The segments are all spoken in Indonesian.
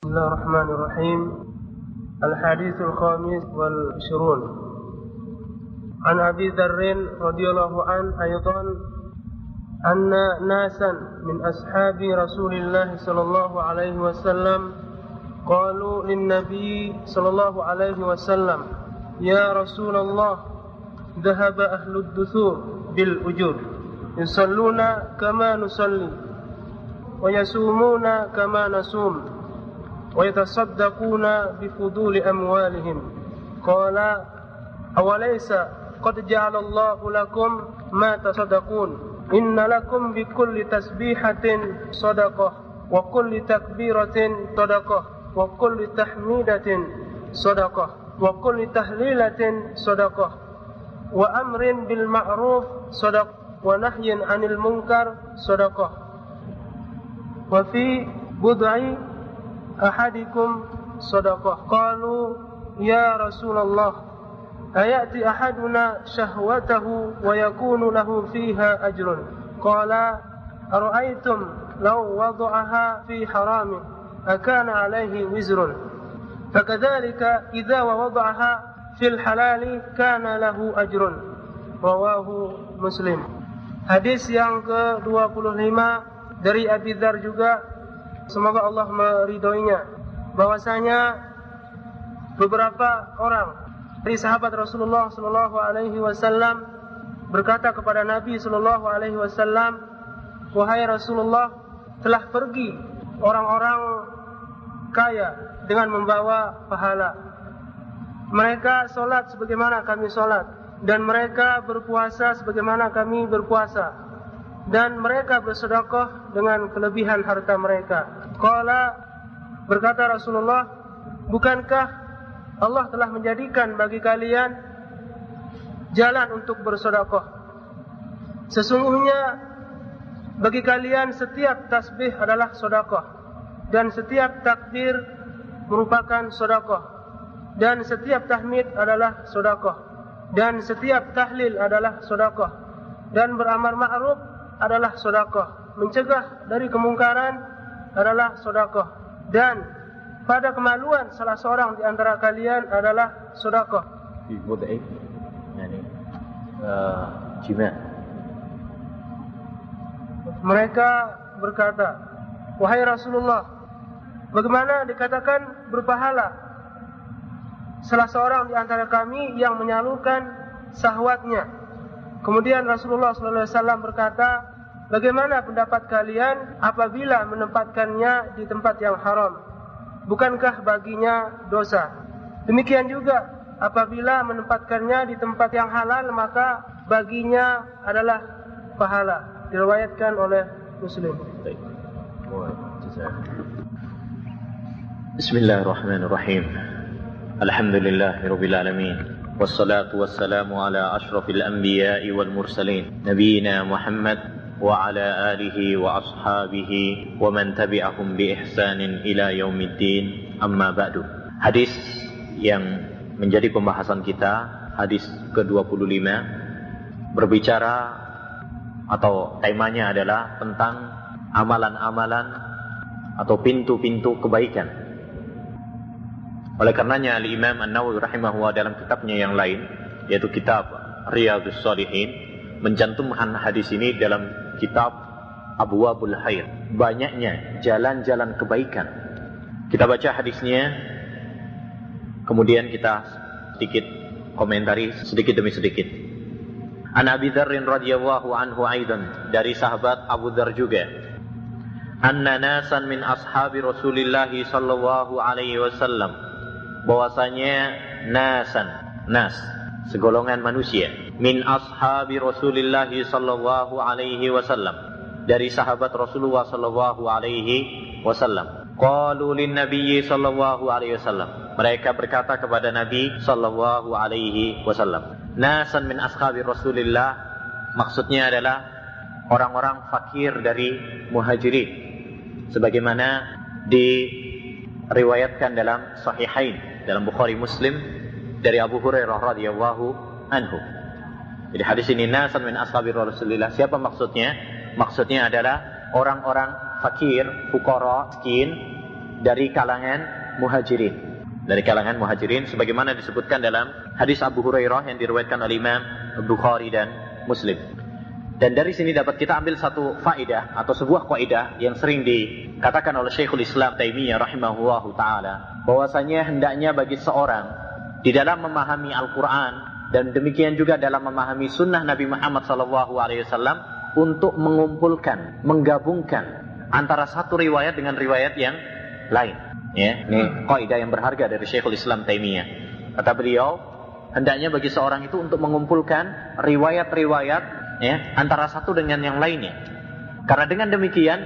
بسم الله الرحمن الرحيم. الحديث الخامس والعشرون عن أبي ذر رضي الله عنه أيضا أن ناسا من أصحاب رسول الله صلى الله عليه وسلم قالوا للنبي صلى الله عليه وسلم يا رسول الله ذهب أهل الدثور بالأجور يصلون كما نصلي ويصومون كما نصوم ويتصدقون بفضول أموالهم قال أوليس قد جعل الله لكم ما تصدقون إن لكم بكل تسبيحة صدقة وكل تكبيرة صدقة وكل تحميدة صدقة وكل تهليلة صدقة وأمر بالمعروف صدقة ونهي عن المنكر صدقة وفي بضع أحدكم صدقة قالوا يا رسول الله أيأتي أحدنا شهوته ويكون له فيها أجر قال أرأيتم لو وضعها في حرام أكان عليه وزر فكذلك إذا وضعها في الحلال كان له أجر رواه مسلم. Hadis yang ke-25 dari Abi Dzar juga, semoga Allah meridhoinya, bahwasanya beberapa orang dari sahabat Rasulullah sallallahu alaihi wasallam berkata kepada Nabi sallallahu alaihi wasallam, wahai Rasulullah, telah pergi orang-orang kaya dengan membawa pahala. Mereka salat sebagaimana kami salat, dan mereka berpuasa sebagaimana kami berpuasa, dan mereka bersedekah dengan kelebihan harta mereka. Qala, berkata Rasulullah, bukankah Allah telah menjadikan bagi kalian jalan untuk bersedekah? Sesungguhnya bagi kalian setiap tasbih adalah sedekah, dan setiap takbir merupakan sedekah, dan setiap tahmid adalah sedekah, dan setiap tahlil adalah sedekah, dan beramar ma'ruf adalah sedekah, mencegah dari kemungkaran adalah sedekah, dan pada kemaluan salah seorang di antara kalian adalah sedekah. Mereka berkata, wahai Rasulullah, bagaimana dikatakan berpahala salah seorang di antara kami yang menyalurkan syahwatnya? Kemudian Rasulullah SAW berkata, bagaimana pendapat kalian apabila menempatkannya di tempat yang haram? Bukankah baginya dosa? Demikian juga apabila menempatkannya di tempat yang halal, maka baginya adalah pahala. Diriwayatkan oleh Muslim. Bismillahirrahmanirrahim. Alhamdulillahirabbil alamin. Wassalatu wassalamu ala asyrafil anbiya'i wal mursalin nabiyina Muhammad wa ala alihi wa ashabihi wa man tabi'ahum bi ihsanin ila yaumiddin, amma ba'du. Hadis yang menjadi pembahasan kita, hadis ke-25, berbicara atau temanya adalah tentang amalan-amalan atau pintu-pintu kebaikan. Oleh karenanya Al-Imam An-Nawawi rahimahullah dalam kitabnya yang lain, yaitu kitab Riyadhus Shalihin, mencantumkan hadis ini dalam kitab Abwabul Khair, banyaknya jalan-jalan kebaikan. Kita baca hadisnya, kemudian kita sedikit komentari sedikit demi sedikit. An Abi Dzar radhiyallahu anhu aidan, dari sahabat Abu Dzar juga, anna nasan min ashabi Rasulillah sallallahu alaihi wasallam, bahwasanya nas segolongan manusia, min ashabi Rasulillah sallallahu alaihi wasallam, dari sahabat Rasulullah sallallahu alaihi wasallam, qalu lin nabiyyi sallallahu alaihi wasallam, mereka berkata kepada Nabi sallallahu alaihi wasallam. Nasan min ashabi Rasulillah maksudnya adalah orang-orang fakir dari Muhajirin, sebagaimana diriwayatkan dalam Sahihain, dalam Bukhari Muslim, dari Abu Hurairah radhiyallahu anhu. Jadi hadis ini nasan min ashabi Rasulillah, siapa maksudnya? Maksudnya adalah orang-orang fakir, fuqara, miskin dari kalangan muhajirin. Dari kalangan muhajirin sebagaimana disebutkan dalam hadis Abu Hurairah yang diriwayatkan oleh Imam Bukhari dan Muslim. Dan dari sini dapat kita ambil satu faedah atau sebuah kaidah yang sering dikatakan oleh Syekhul Islam Taimiyah rahimahullahu taala, bahwasanya hendaknya bagi seorang di dalam memahami Al-Qur'an dan demikian juga dalam memahami sunnah Nabi Muhammad SAW untuk mengumpulkan, menggabungkan antara satu riwayat dengan riwayat yang lain. Ya, ini kaidah yang berharga dari Syekhul Islam Taimiyah. Kata beliau, hendaknya bagi seorang itu untuk mengumpulkan riwayat-riwayat ya, antara satu dengan yang lainnya. Karena dengan demikian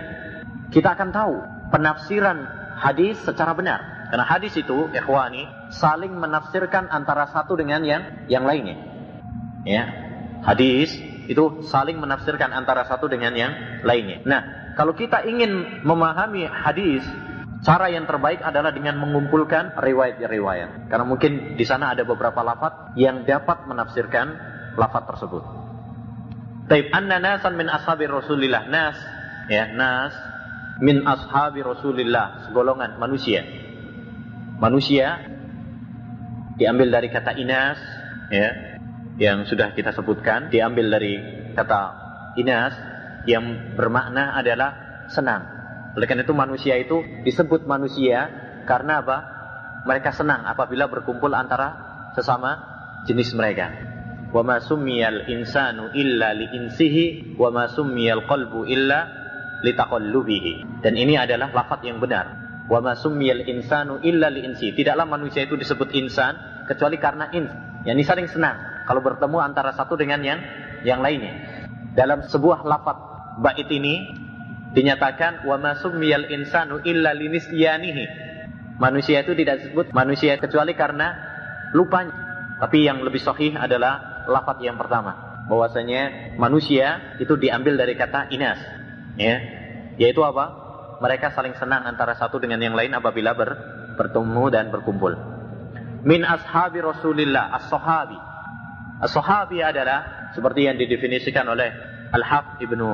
kita akan tahu penafsiran hadis secara benar. Karena hadis itu, ikhwani, saling menafsirkan antara satu dengan yang lainnya. Ya, hadis itu saling menafsirkan antara satu dengan yang lainnya. Nah, kalau kita ingin memahami hadis, cara yang terbaik adalah dengan mengumpulkan riwayat-riwayat. Karena mungkin di sana ada beberapa lafaz yang dapat menafsirkan lafaz tersebut. Taib anna nasan min ashabi Rasulillah. Nas, ya, nas min ashabi Rasulillah, segolongan manusia. Manusia diambil dari kata inas, ya, yang sudah kita sebutkan, diambil dari kata inas yang bermakna adalah senang. Oleh karena itu manusia itu disebut manusia karena apa? Mereka senang apabila berkumpul antara sesama jenis mereka. Wa ma summiyal insanu illa li insihi wa ma summiyal qalbu illa li taqallubihi. Dan ini adalah lafaz yang benar. Wa ma summiyal insanu illa li insihi. Tidaklah manusia itu disebut insan kecuali karena ins. Yani saling senang kalau bertemu antara satu dengan yang lainnya. Dalam sebuah lafaz bait ini dinyatakan wa ma summiyal insanu illa linisyanihi. Manusia itu tidak disebut manusia kecuali karena lupanya. Tapi yang lebih sahih adalah lafaz yang pertama, bahwasanya manusia itu diambil dari kata inas, ya, yaitu apa? Mereka saling senang antara satu dengan yang lain apabila bertemu dan berkumpul. Min ashabi Rasulillah, as-sahabi. As-sahabi adalah seperti yang didefinisikan oleh Al-Hafidz Ibnu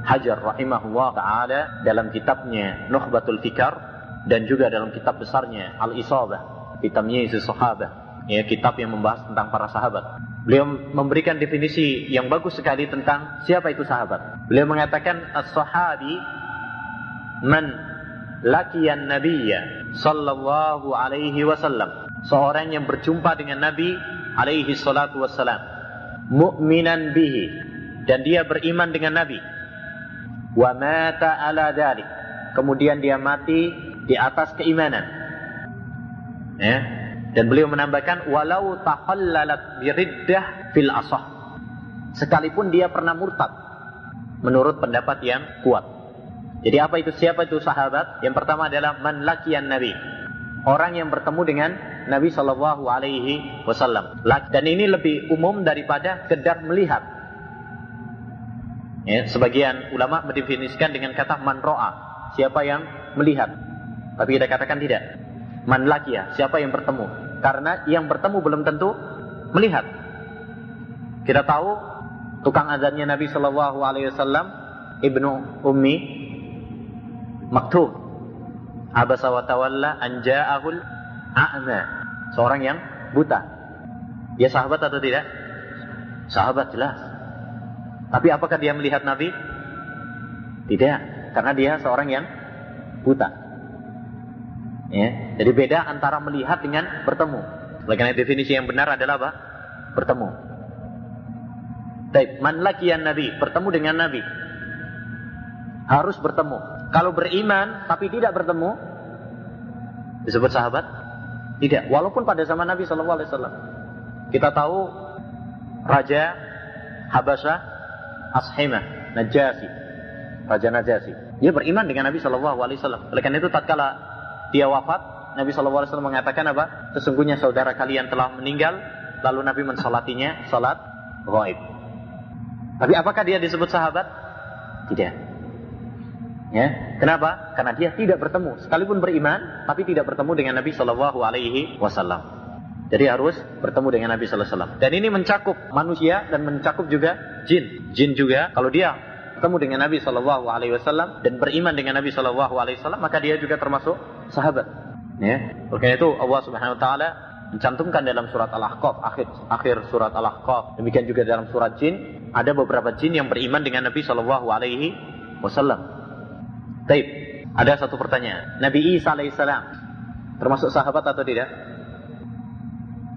Hajar rahimahullah ta'ala dalam kitabnya Nukhbatul Fikar dan juga dalam kitab besarnya Al-Isabah fi Tamyiz as-Sahabah, ya, kitab yang membahas tentang para sahabat. Beliau memberikan definisi yang bagus sekali tentang siapa itu sahabat. Beliau mengatakan as-sahabi man laqiyan nabiyya sallallahu alaihi wasallam, seorang yang berjumpa dengan Nabi alaihi salatu wassalam, mu'minan bihi, dan dia beriman dengan Nabi, wa mata ala dzalik, kemudian dia mati di atas keimanan, ya. Dan beliau menambahkan walau taqallalat biriddah fil asah, sekalipun dia pernah murtad menurut pendapat yang kuat. Jadi apa itu, siapa itu sahabat? Yang pertama adalah man laqiyan nabi, orang yang bertemu dengan Nabi sallallahu alaihi wasallam. Dan ini lebih umum daripada sekedar melihat. Ya, sebagian ulama mendefinisikan dengan kata man ro'a, siapa yang melihat. Tapi kita katakan tidak. Man laqiya, siapa yang bertemu. Karena yang bertemu belum tentu melihat. Kita tahu tukang azannya Nabi sallallahu alaihi wasallam, Ibnu Ummi Maktub, abasa wa tawalla an ja'ahul a'ma, seorang yang buta. Dia sahabat atau tidak? Sahabat jelas. Tapi apakah dia melihat Nabi? Tidak, karena dia seorang yang buta. Ya, jadi beda antara melihat dengan bertemu. Oleh karena definisi yang benar adalah apa? Bertemu. Baik, man laqiyan Nabi, bertemu dengan Nabi. Harus bertemu. Kalau beriman tapi tidak bertemu, disebut sahabat? Tidak. Walaupun pada zaman Nabi SAW. Kita tahu Raja Habasyah Ashimah Najasi, Raja Najasi, dia beriman dengan Nabi SAW. Oleh karena itu tatkala dia wafat, Nabi SAW mengatakan apa? Sesungguhnya saudara kalian telah meninggal. Lalu Nabi mensalatinya salat ghaib. Tapi apakah dia disebut sahabat? Tidak. Ya, kenapa? Karena dia tidak bertemu, sekalipun beriman, tapi tidak bertemu dengan Nabi SAW. Jadi harus bertemu dengan Nabi SAW. Dan ini mencakup manusia dan mencakup juga jin. Jin juga, kalau dia bertemu dengan Nabi SAW dan beriman dengan Nabi SAW, maka dia juga termasuk sahabat. Ya. Oleh itu Allah Subhanahu wa taala mencantumkan dalam surat Al-Ahqaf, akhir surat Al-Ahqaf, demikian juga dalam surat Jin, ada beberapa jin yang beriman dengan Nabi sallallahu alaihi wasallam. Baik, ada satu pertanyaan. Nabi Isa alaihissalam termasuk sahabat atau tidak?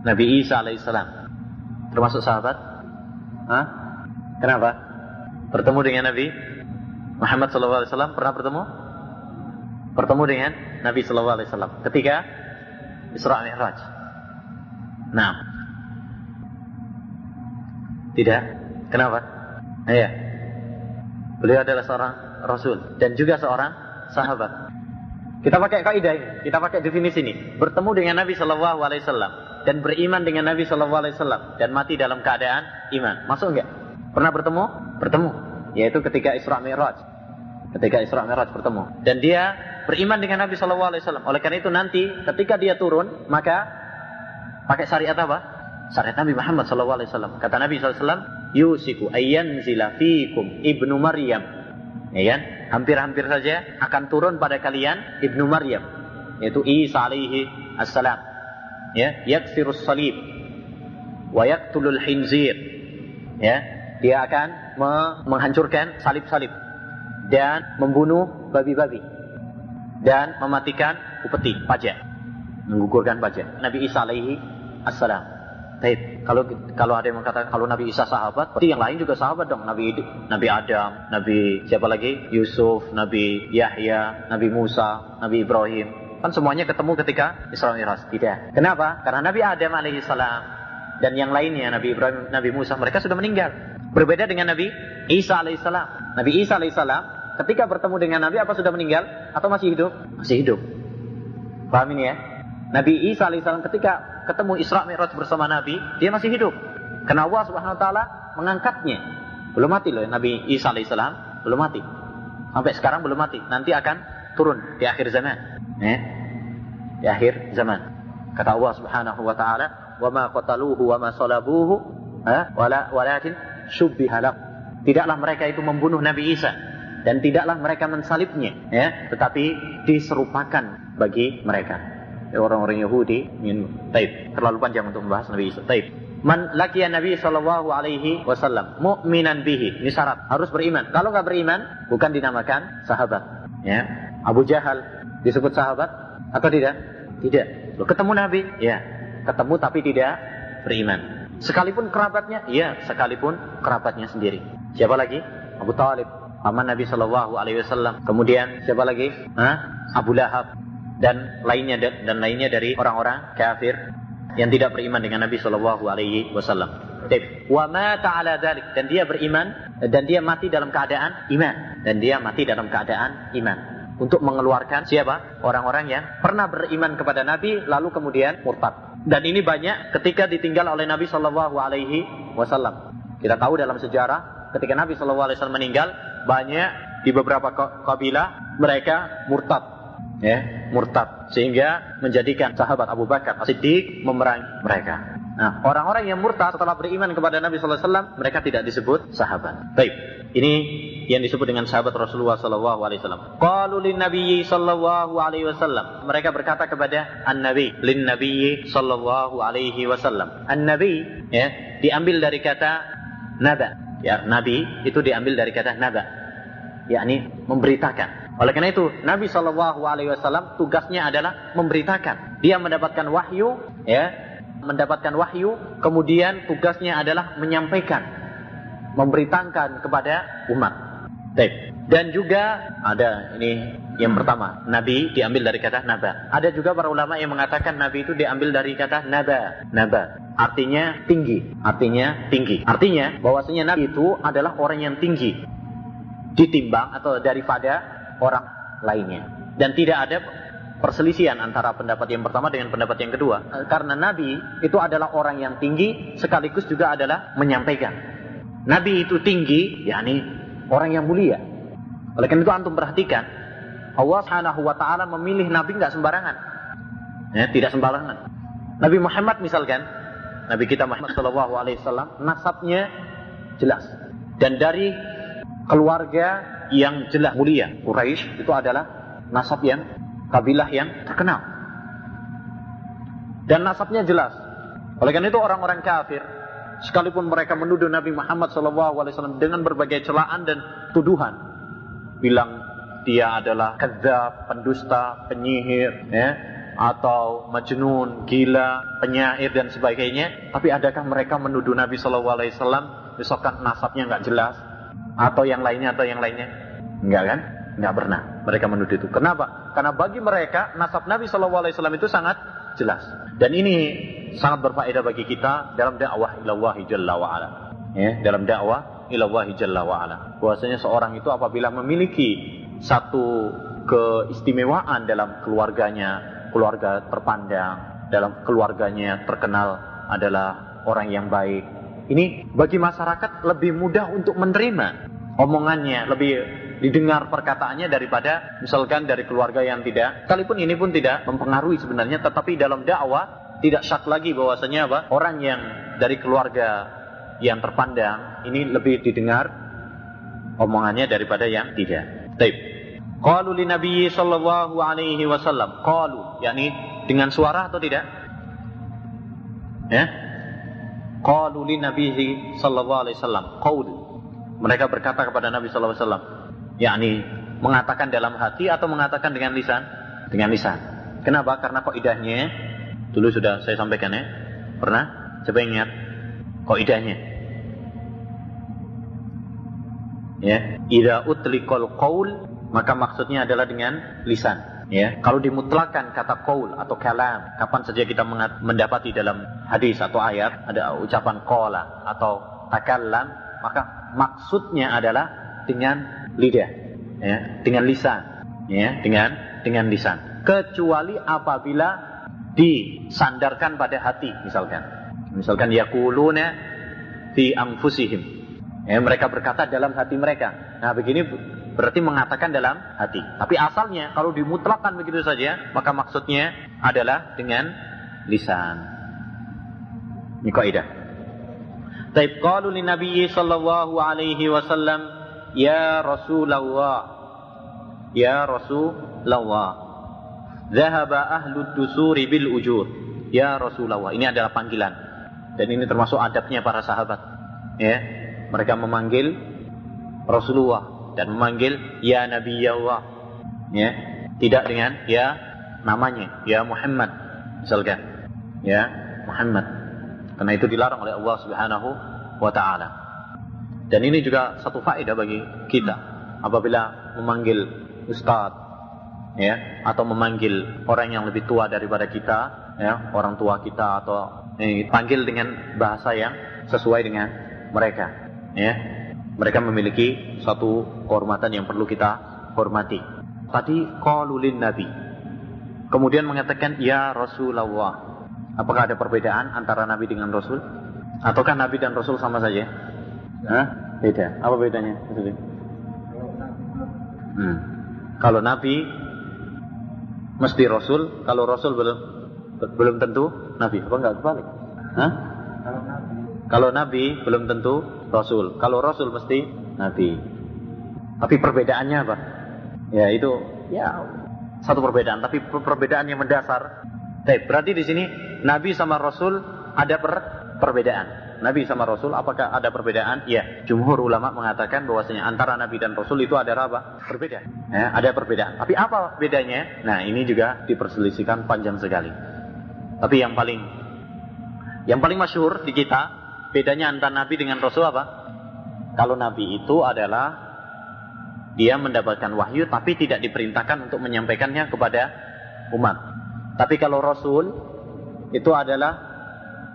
Nabi Isa alaihissalam termasuk sahabat? Hah? Kenapa? Bertemu dengan Nabi Muhammad sallallahu alaihi wasallam, pernah bertemu dengan Nabi sallallahu alaihi wasallam ketika Isra Mi'raj. Nah, tidak. Kenapa? Iya. Beliau adalah seorang Rasul dan juga seorang sahabat. Kita pakai kaidah ini, kita pakai definisi ini. Bertemu dengan Nabi Sallallahu Alaihi Wasallam dan beriman dengan Nabi Sallallahu Alaihi Wasallam dan mati dalam keadaan iman. Masuk enggak? Pernah bertemu? Bertemu. Yaitu ketika Isra Mi'raj. Ketika Isra Mi'raj bertemu. Dan dia beriman dengan Nabi Sallallahu Alaihi Wasallam. Oleh karena itu nanti ketika dia turun, maka pakai syariat apa? Syariat Nabi Muhammad sallallahu alaihi wasallam. Kata Nabi sallallahu alaihi wasallam, "Yusiku ayyanzila fiikum Ibnu Maryam." Ya kan? Hampir-hampir saja akan turun pada kalian Ibnu Maryam, yaitu Isa alaihi assalam. Ya, yaksirus salib wa yaqtulul khinzir. Ya, dia akan menghancurkan salib-salib dan membunuh babi-babi dan mematikan upeti, pajak, menggugurkan pajak. Nabi Isa alaihi assalam. Baik, kalau ada yang mengatakan kalau Nabi Isa sahabat, berarti yang lain juga sahabat dong. Nabi Adam, Nabi siapa lagi? Yusuf, Nabi Yahya, Nabi Musa, Nabi Ibrahim. Kan semuanya ketemu ketika Isra Mi'raj. Tidak. Kenapa? Karena Nabi Adam alaihi salam dan yang lainnya, Nabi Ibrahim, Nabi Musa, mereka sudah meninggal. Berbeda dengan Nabi Isa alaihi salam. Nabi Isa alaihi salam ketika bertemu dengan Nabi apa sudah meninggal atau masih hidup? Masih hidup. Paham ini ya? Nabi Isa alaihissalam ketika ketemu Isra Mi'raj bersama Nabi, dia masih hidup. Karena Allah Subhanahu wa taala mengangkatnya. Belum mati loh Nabi Isa alaihissalam, belum mati. Sampai sekarang belum mati. Nanti akan turun di akhir zaman. Di akhir zaman. Kata Allah Subhanahu wa taala, "Wa ma qataluhu wa ma salabuhu, walakin syubbiha lahum." Tidaklah mereka itu membunuh Nabi Isa dan tidaklah mereka mensalibnya, tetapi diserupakan bagi mereka. Orang-orang Yahudi. Taib. Terlalu panjang untuk membahas Nabi Isa. Taib. Man laqiya Nabi sallallahu alaihi wasallam mu'minan bihi. Ini syarat, harus beriman. Kalau enggak beriman, bukan dinamakan sahabat. Ya. Abu Jahal disebut sahabat atau tidak? Tidak. Loh, ketemu Nabi? Ya. Ketemu tapi tidak beriman. Sekalipun kerabatnya? Ya, sekalipun kerabatnya sendiri. Siapa lagi? Abu Talib, paman Nabi sallallahu alaihi wasallam. Kemudian siapa lagi? Abu Lahab dan lainnya dari orang-orang kafir yang tidak beriman dengan Nabi sallallahu alaihi wasallam. Wa mata ala dzalik, dan dia beriman dan dia mati dalam keadaan iman. Untuk mengeluarkan siapa? Orang-orang yang pernah beriman kepada Nabi lalu kemudian murtad. Dan ini banyak ketika ditinggal oleh Nabi sallallahu alaihi wasallam. Kita tahu dalam sejarah ketika Nabi sallallahu alaihi wasallam meninggal, banyak di beberapa kabilah mereka murtad. Murtad, sehingga menjadikan sahabat Abu Bakar As-Siddiq memerangi mereka. Nah, orang-orang yang murtad setelah beriman kepada Nabi sallallahu alaihi wasallam, mereka tidak disebut sahabat. Baik, ini yang disebut dengan sahabat Rasulullah sallallahu alaihi wasallam. Qalu lin-nabiyyi sallallahu alaihi wasallam. Mereka berkata kepada an-nabi, lin-nabiyyi sallallahu alaihi wasallam. An-nabi diambil dari kata naba. Ya, nabi itu diambil dari kata naba, yakni memberitakan. Oleh karena itu, Nabi sallallahu alaihi wasallam tugasnya adalah memberitakan. Dia mendapatkan wahyu, kemudian tugasnya adalah menyampaikan, memberitakan kepada umat. Dan juga ada ini yang pertama, Nabi diambil dari kata naba. Ada juga para ulama yang mengatakan Nabi itu diambil dari kata naba. Artinya tinggi. Artinya bahwasanya Nabi itu adalah orang yang tinggi ditimbang atau daripada orang lainnya. Dan tidak ada perselisihan antara pendapat yang pertama dengan pendapat yang kedua. Karena Nabi itu adalah orang yang tinggi sekaligus juga adalah menyampaikan. Nabi itu tinggi, yakni orang yang mulia. Oleh karena itu antum perhatikan, Allah Subhanahu wa taala memilih Nabi enggak sembarangan. Tidak sembarangan. Nabi Muhammad misalkan, Nabi kita Muhammad sallallahu alaihi wasallam, nasabnya jelas dan dari keluarga yang jelas mulia. Quraisy itu adalah nasab yang kabilah yang terkenal. Dan nasabnya jelas. Oleh karena itu orang-orang kafir, sekalipun mereka menuduh Nabi Muhammad SAW dengan berbagai celaan dan tuduhan, bilang dia adalah kadzab, pendusta, penyihir, atau majnun, gila, penyair dan sebagainya. Tapi adakah mereka menuduh Nabi SAW misalkan nasabnya nggak jelas, atau yang lainnya? Enggak kan? Enggak pernah mereka menuduh itu. Kenapa? Karena bagi mereka nasab Nabi SAW itu sangat jelas. Dan ini sangat berfaedah bagi kita dalam dakwah ilallahi jalla wa'ala. Dalam dakwah ilallahi jalla wa'ala. Bahwasanya seorang itu apabila memiliki satu keistimewaan dalam keluarganya, keluarga terpandang, dalam keluarganya terkenal adalah orang yang baik, ini bagi masyarakat lebih mudah untuk menerima omongannya, lebih didengar perkataannya daripada misalkan dari keluarga yang tidak, sekalipun ini pun tidak mempengaruhi sebenarnya, tetapi dalam dakwah tidak syak lagi bahwasanya orang yang dari keluarga yang terpandang ini lebih didengar omongannya daripada yang tidak. Baik. Qalu li Nabi sallallahu alaihi wasallam. Qalu, yakni dengan suara atau tidak? Qalu li Nabi sallallahu alaihi wasallam. Qaul. Mereka berkata kepada Nabi sallallahu alaihi wasallam, yakni mengatakan dalam hati atau mengatakan dengan lisan? Dengan lisan. Kenapa? Karena kaidahnya dulu sudah saya sampaikan Pernah? Coba ingat kaidahnya. Idza utliqal qaul, maka maksudnya adalah dengan lisan. Kalau dimutlakan kata qaul atau kalam, kapan saja kita mendapati dalam hadis atau ayat ada ucapan qala atau takallam, maka maksudnya adalah dengan lidah, dengan lisan, dengan lisan. Kecuali apabila disandarkan pada hati, misalkan yaquluna fi anfusihim, mereka berkata dalam hati mereka. Nah, begini berarti mengatakan dalam hati. Tapi asalnya kalau dimutlakan begitu saja, maka maksudnya adalah dengan lisan. Ini kaidah. Taib qalu lin Nabi sallallahu alaihi wasallam, ya Rasulullah, ya Rasulullah, dhahaba ahlud dusuri bil ujur. Ya Rasulullah. Ini adalah panggilan. Dan ini termasuk adabnya para sahabat. Mereka memanggil Rasulullah dan memanggil ya Nabi Allah. Tidak dengan ya namanya, ya Muhammad misalkan. Ya Muhammad. Karena itu dilarang oleh Allah Subhanahu wa taala. Dan ini juga satu faedah bagi kita apabila memanggil ustaz, atau memanggil orang yang lebih tua daripada kita, orang tua kita, atau panggil dengan bahasa yang sesuai dengan mereka. Mereka memiliki satu kehormatan yang perlu kita hormati. Tadi qalu lin Nabi, kemudian mengatakan ya Rasulullah. Apakah ada perbedaan antara Nabi dengan Rasul? Ataukah Nabi dan Rasul sama saja? Beda. Apa bedanya? Kalau Nabi mesti Rasul, kalau Rasul belum tentu Nabi. Apa enggak kebalik? Kalau Nabi belum tentu Rasul. Kalau Rasul mesti Nabi. Tapi perbedaannya apa? Itu satu perbedaan, tapi perbedaan yang mendasar. Berarti di sini Nabi sama Rasul ada perbedaan. Nabi sama Rasul apakah ada perbedaan? Ya, jumhur ulama mengatakan bahwasanya antara Nabi dan Rasul itu ada apa? Berbeda. Ada perbedaan. Tapi apa bedanya? Nah, ini juga diperselisihkan panjang sekali. Tapi yang paling masyhur di kita, bedanya antara Nabi dengan Rasul apa? Kalau Nabi itu adalah dia mendapatkan wahyu tapi tidak diperintahkan untuk menyampaikannya kepada umat. Tapi kalau Rasul itu adalah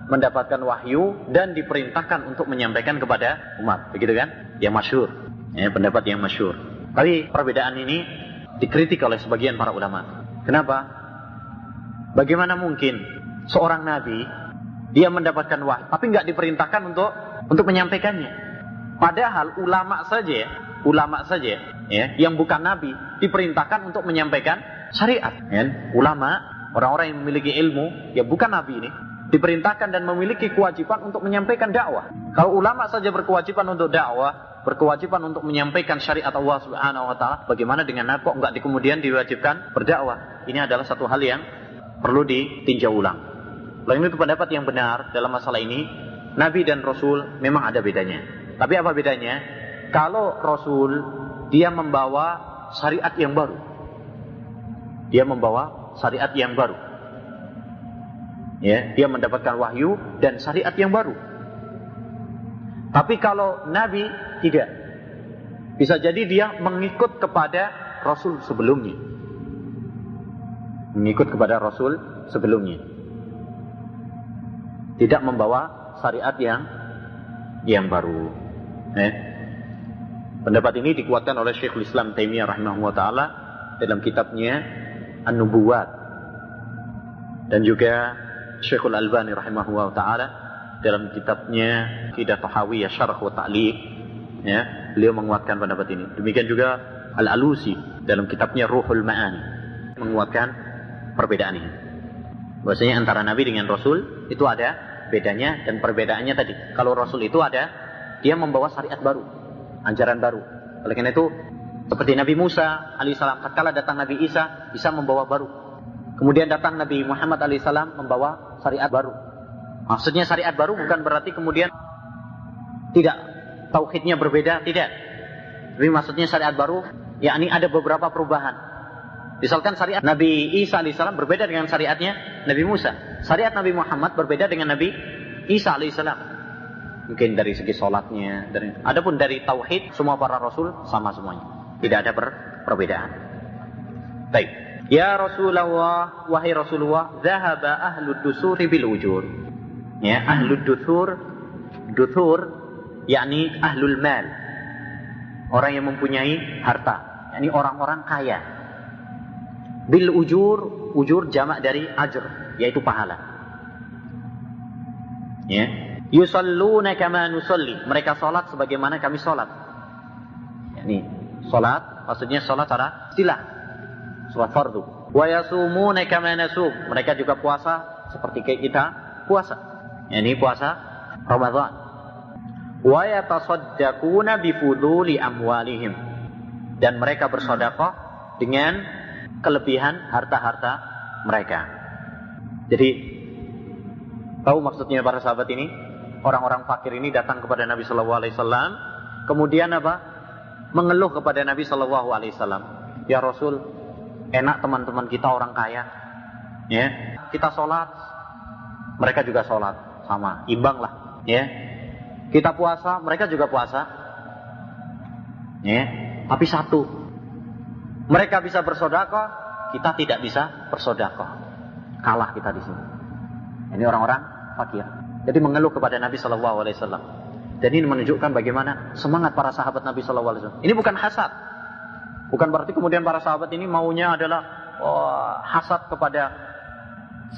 mendapatkan wahyu dan diperintahkan untuk menyampaikan kepada umat. Begitu kan? Yang masyhur. Pendapat yang masyhur. Tapi perbedaan ini dikritik oleh sebagian para ulama. Kenapa? Bagaimana mungkin seorang nabi dia mendapatkan wahyu tapi nggak diperintahkan untuk menyampaikannya? Padahal ulama saja yang bukan nabi diperintahkan untuk menyampaikan syariat. Ulama, orang-orang yang memiliki ilmu, ya bukan nabi ini, diperintahkan dan memiliki kewajiban untuk menyampaikan dakwah. Kalau ulama saja berkewajiban untuk dakwah, berkewajiban untuk menyampaikan syariat Allah Subhanahu wa taala, bagaimana dengan Nabi kok enggak kemudian diwajibkan berdakwah? Ini adalah satu hal yang perlu ditinjau ulang. Lain itu pendapat yang benar dalam masalah ini, Nabi dan Rasul memang ada bedanya. Tapi apa bedanya? Kalau Rasul dia membawa syariat yang baru. Dia membawa syariat yang baru. Ya, dia mendapatkan wahyu dan syariat yang baru. Tapi kalau Nabi tidak. Bisa jadi dia mengikut kepada Rasul sebelumnya. Mengikut kepada Rasul sebelumnya. Tidak membawa syariat yang baru. Pendapat ini dikuatkan oleh Syekhul Islam Taimiyah rahimahullah taala dalam kitabnya An-Nubuwat, dan juga Syekhul Albani rahimahullah taala dalam kitabnya Aqidah Tahawiyah Syarh wa Ta'liq, ya, beliau menguatkan pendapat ini. Demikian juga Al-Alusi dalam kitabnya Ruhul Ma'ani menguatkan perbedaan ini. Bahwasanya antara Nabi dengan Rasul itu ada bedanya, dan perbedaannya tadi, kalau Rasul itu ada, dia membawa syariat baru, ajaran baru. Oleh karena itu, seperti Nabi Musa alaihissalam, tatkala datang Nabi Isa membawa baru. Kemudian datang Nabi Muhammad alaihissalam membawa syariat baru. Maksudnya syariat baru bukan berarti kemudian tidak, tauhidnya berbeda, tidak. Tapi maksudnya syariat baru, yakni ada beberapa perubahan. Misalkan syariat Nabi Isa alaihissalam berbeda dengan syariatnya Nabi Musa. Syariat Nabi Muhammad berbeda dengan Nabi Isa alaihissalam. Mungkin dari segi sholatnya, adapun dari tauhid, semua para rasul sama semuanya. Tidak ada perbedaan. Baik. Ya Rasulullah, wahai Rasulullah, zahaba ahlud dusuri bil ujur. Ya, ahlud duthur, yakni ahlul mal. Orang yang mempunyai harta, yakni orang-orang kaya. Bil ujur jamak dari ajr, yaitu pahala. Ya. Yusalluna kama nusalli, mereka salat sebagaimana kami salat. Yakni salat, maksudnya salat secara istilah, salat fardu. Wa yasumuna kama nasum, mereka juga puasa seperti kayak kita puasa. Yakni puasa Ramadan. Wa yatasaddaquna bi fuduli amwalihim, dan mereka bersedekah dengan kelebihan harta-harta mereka. Jadi tahu maksudnya para sahabat ini? Orang-orang fakir ini datang kepada Nabi sallallahu alaihi wasallam, kemudian apa? Mengeluh kepada Nabi sallallahu alaihi wasallam. Ya Rasul, enak teman-teman kita orang kaya. Ya, kita sholat, mereka juga sholat, sama, imbang lah, ya. Kita puasa, mereka juga puasa. Ya, tapi satu, mereka bisa bersedekah, kita tidak bisa bersedekah. Kalah kita di sini. Ini orang-orang fakir. Jadi mengeluh kepada Nabi sallallahu alaihi wasallam. Dan ini menunjukkan bagaimana semangat para sahabat Nabi sallallahu alaihi wasallam. Ini bukan hasad. Bukan berarti kemudian para sahabat ini maunya adalah hasad kepada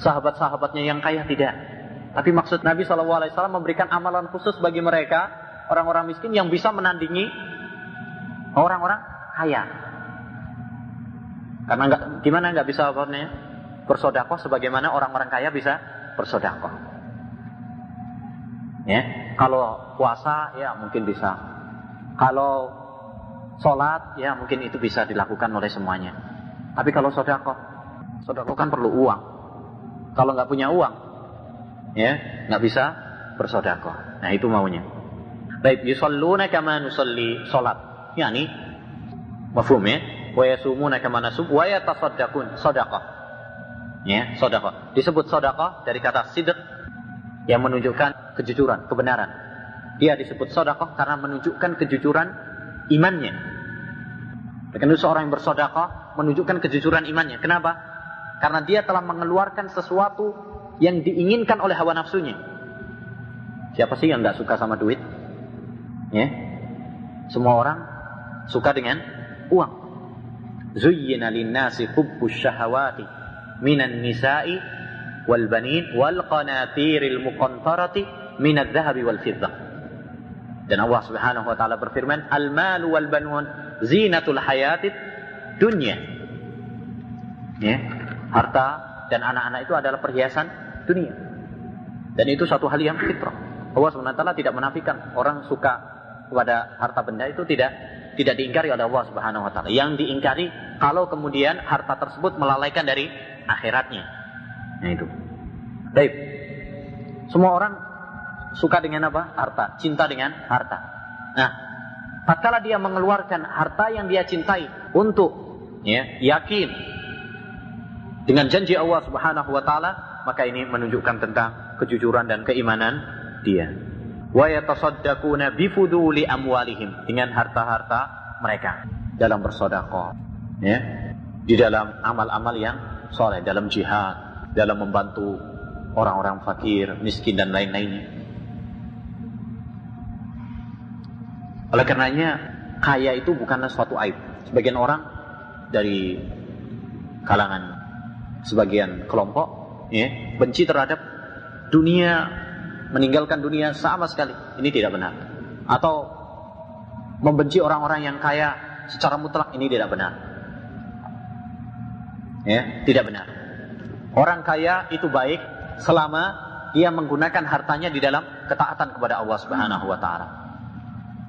sahabat-sahabatnya yang kaya, tidak. Tapi maksud Nabi sallallahu alaihi wasallam memberikan amalan khusus bagi mereka, orang-orang miskin yang bisa menandingi orang-orang kaya. Karena gimana nggak bisa bersedekah sebagaimana orang-orang kaya bisa bersedekah. Ya, kalau puasa ya mungkin bisa. Kalau sholat ya mungkin itu bisa dilakukan oleh semuanya. Tapi kalau sedekah kan perlu uang. Kalau nggak punya uang, ya nggak bisa bersedekah. Nah itu maunya. Baik, yusalluna kama nusalli, sholat. Yani mafhum ya. Wa yasumuna kama nasum wa yatasaddaqun, sedekah. Ya, sedekah. Disebut sedekah dari kata sidq yang menunjukkan kejujuran, kebenaran. Dia disebut sedekah karena menunjukkan kejujuran imannya. Karena seorang yang bersedekah menunjukkan kejujuran imannya. Kenapa? Karena dia telah mengeluarkan sesuatu yang diinginkan oleh hawa nafsunya. Siapa sih yang nggak suka sama duit? Ya, semua orang suka dengan uang. Zuyyina lin-nasi hubbus syahawati minan nisa'i wal banin wal qanatiril muqantarati minadh dhahabi wal fiddah. Dan Allah Subhanahu wa taala berfirman, al malu wal banun zinatul hayatid dunya. Ya, harta dan anak-anak itu adalah perhiasan dunia. Dan itu satu hal yang fitrah. Allah Subhanahu wa taala tidak menafikan orang suka kepada harta benda itu tidak diingkari oleh Allah Subhanahu wa taala. Yang diingkari kalau kemudian harta tersebut melalaikan dari akhiratnya. Nah itu. Baik. Semua orang suka dengan apa? Harta, cinta dengan harta. Nah, tatkala dia mengeluarkan harta yang dia cintai untuk yakin dengan janji Allah Subhanahu wa taala, maka ini menunjukkan tentang kejujuran dan keimanan dia. Wa yatasaddaquna bifuduli amwalihim, dengan harta-harta mereka dalam bersedekah, di dalam amal-amal yang saleh, dalam jihad, dalam membantu orang-orang fakir, miskin dan lain-lainnya. Oleh karenanya kaya itu bukanlah suatu aib. Sebagian orang dari kalangan sebagian kelompok benci terhadap dunia, meninggalkan dunia sama sekali. Ini tidak benar. Atau membenci orang-orang yang kaya secara mutlak, ini tidak benar. Tidak benar. Orang kaya itu baik selama dia menggunakan hartanya di dalam ketaatan kepada Allah Subhanahu wa taala.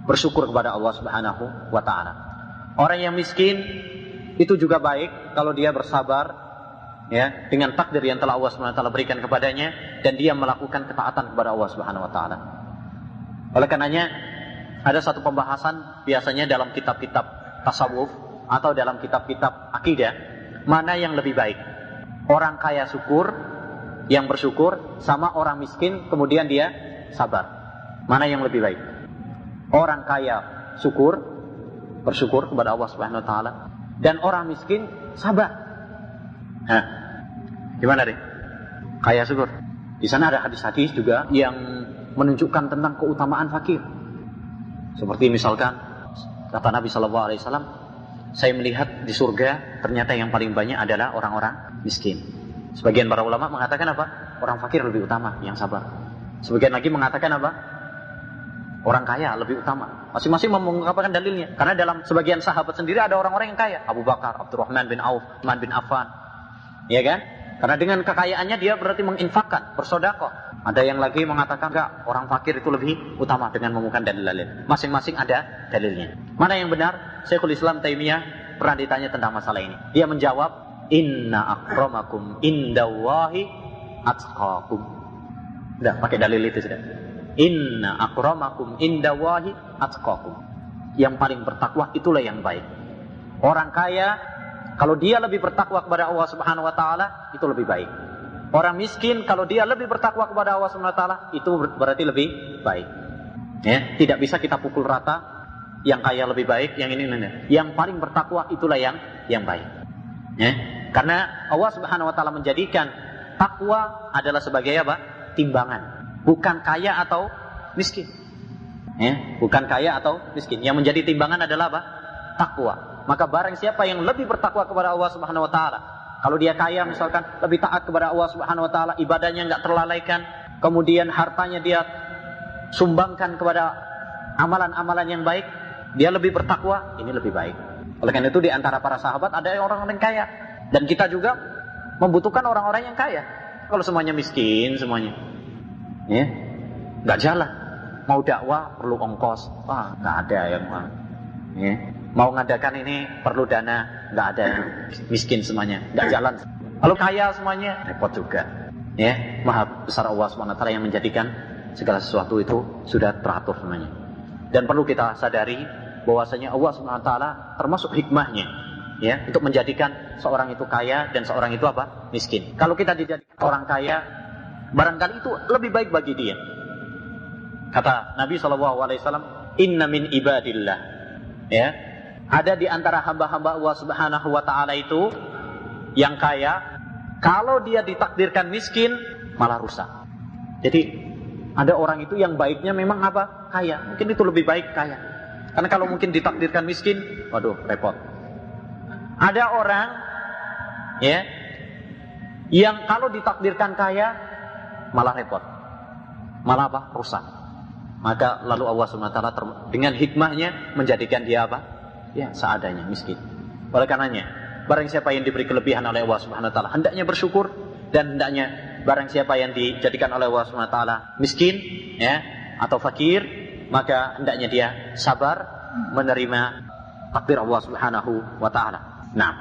Bersyukur kepada Allah Subhanahu wa taala. Orang yang miskin itu juga baik kalau dia bersabar dengan takdir yang telah Allah Subhanahu wa taala berikan kepadanya dan dia melakukan ketaatan kepada Allah Subhanahu wa taala. Oleh karenanya ada satu pembahasan biasanya dalam kitab-kitab tasawuf atau dalam kitab-kitab akidah, mana yang lebih baik? Orang kaya syukur, yang bersyukur, sama orang miskin kemudian dia sabar. Mana yang lebih baik? Orang kaya syukur, bersyukur kepada Allah Subhanahu wa taala, dan orang miskin sabar. Nah, gimana deh? Kaya syukur. Di sana ada hadis-hadis juga yang menunjukkan tentang keutamaan fakir. Seperti misalkan kata Nabi SAW, saya melihat di surga ternyata yang paling banyak adalah orang-orang miskin. Sebagian para ulama mengatakan apa? Orang fakir lebih utama, yang sabar. Sebagian lagi mengatakan apa? Orang kaya lebih utama. Masing-masing mengungkapkan dalilnya. Karena dalam sebagian sahabat sendiri ada orang-orang yang kaya. Abu Bakar, Abdurrahman bin Auf, Utsman bin Affan. Ya kan? Karena dengan kekayaannya dia berarti menginfakkan, bersedekah. Ada yang lagi mengatakan enggak, orang fakir itu lebih utama dengan mengumumkan dalil-dalil. Masing-masing ada dalilnya. Mana yang benar? Syekhul Islam Taimiyah pernah ditanya tentang masalah ini. Dia menjawab, inna akramakum indallahi atqakum. Sudah, pakai dalil itu sudah. Inna akramakum indallahi atqakum. Yang paling bertakwa itulah yang baik. Orang kaya, kalau dia lebih bertakwa kepada Allah Subhanahu wa taala, itu lebih baik. Orang miskin kalau dia lebih bertakwa kepada Allah Subhanahu wa taala, itu berarti lebih baik. Tidak bisa kita pukul rata yang kaya lebih baik, yang ini. Yang paling bertakwa itulah yang baik. Karena Allah Subhanahu wa taala menjadikan takwa adalah sebagai apa? Timbangan. Bukan kaya atau miskin. Bukan kaya atau miskin. Yang menjadi timbangan adalah apa? Takwa. Maka barang siapa yang lebih bertakwa kepada Allah Subhanahu wa taala, kalau dia kaya misalkan, lebih taat kepada Allah Subhanahu wa taala, ibadahnya enggak terlalaikan, kemudian hartanya dia sumbangkan kepada amalan-amalan yang baik, dia lebih bertakwa, ini lebih baik. Oleh karena itu di antara para sahabat ada orang-orang kaya, dan kita juga membutuhkan orang-orang yang kaya. Kalau semuanya miskin semuanya, enggak jalan. Mau dakwah perlu ongkos, enggak ada yang mau ngadakan ini perlu dana, nggak ada, miskin semuanya, nggak jalan. Kalau kaya semuanya repot juga. Maha besar Allah SWT yang menjadikan segala sesuatu itu sudah teratur semuanya. Dan perlu kita sadari bahwasanya Allah SWT termasuk hikmahnya, untuk menjadikan seorang itu kaya dan seorang itu apa? Miskin. Kalau kita dijadikan orang kaya, barangkali itu lebih baik bagi dia. Kata Nabi SAW, inna min ibadillah, ada di antara hamba-hamba Allah Subhanahu wa taala itu yang kaya, kalau dia ditakdirkan miskin malah rusak. Jadi ada orang itu yang baiknya memang apa? Kaya. Mungkin itu lebih baik kaya. Karena kalau mungkin ditakdirkan miskin, waduh repot. Ada orang yang kalau ditakdirkan kaya malah repot. Malah apa? Rusak. Maka lalu Allah Subhanahu wa taala dengan hikmahnya menjadikan dia apa? Seadanya, miskin. Oleh karenanya, barang siapa yang diberi kelebihan oleh Allah Subhanahu wa taala, hendaknya bersyukur, dan hendaknya barang siapa yang dijadikan oleh Allah Subhanahu wa taala miskin, atau fakir, maka hendaknya dia sabar menerima takdir Allah Subhanahu wa taala. Nah,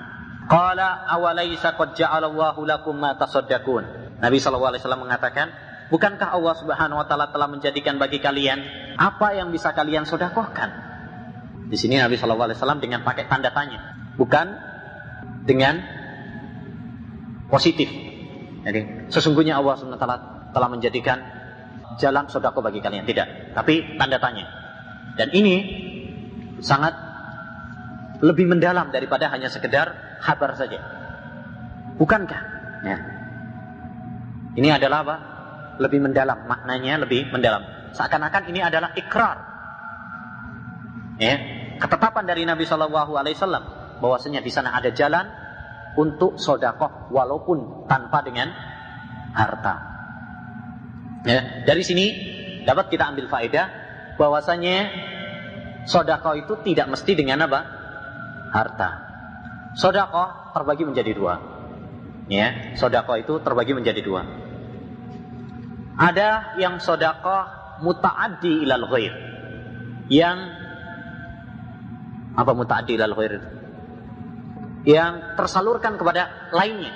qala awalaysa qad ja'alallahu lakum ma tasaddaqun. Nabi sallallahu alaihi wasallam mengatakan, bukankah Allah Subhanahu wa taala telah menjadikan bagi kalian apa yang bisa kalian sedekahkan? Di sini Nabi sallallahu alaihi wasallam dengan pakai tanda tanya, bukan dengan positif. Jadi sesungguhnya Allah Subhanahu wa taala telah menjadikan jalan sedekah bagi kalian, tidak, tapi tanda tanya. Dan ini sangat lebih mendalam daripada hanya sekedar kabar saja. Bukankah? Ya. Ini adalah apa? Lebih mendalam, maknanya lebih mendalam. Seakan-akan ini adalah ikrar. Ya, ketetapan dari Nabi Shallallahu Alaihi Wasallam bahwasanya di sana ada jalan untuk sedekah walaupun tanpa dengan harta. Ya, dari sini dapat kita ambil faedah bahwasanya sedekah itu tidak mesti dengan apa? Harta. Sedekah terbagi menjadi dua. Ya, sedekah itu terbagi menjadi dua. Ada yang sedekah muta'addi ilal ghair. Yang apa muta'addi ilal ghair? Yang tersalurkan kepada lainnya.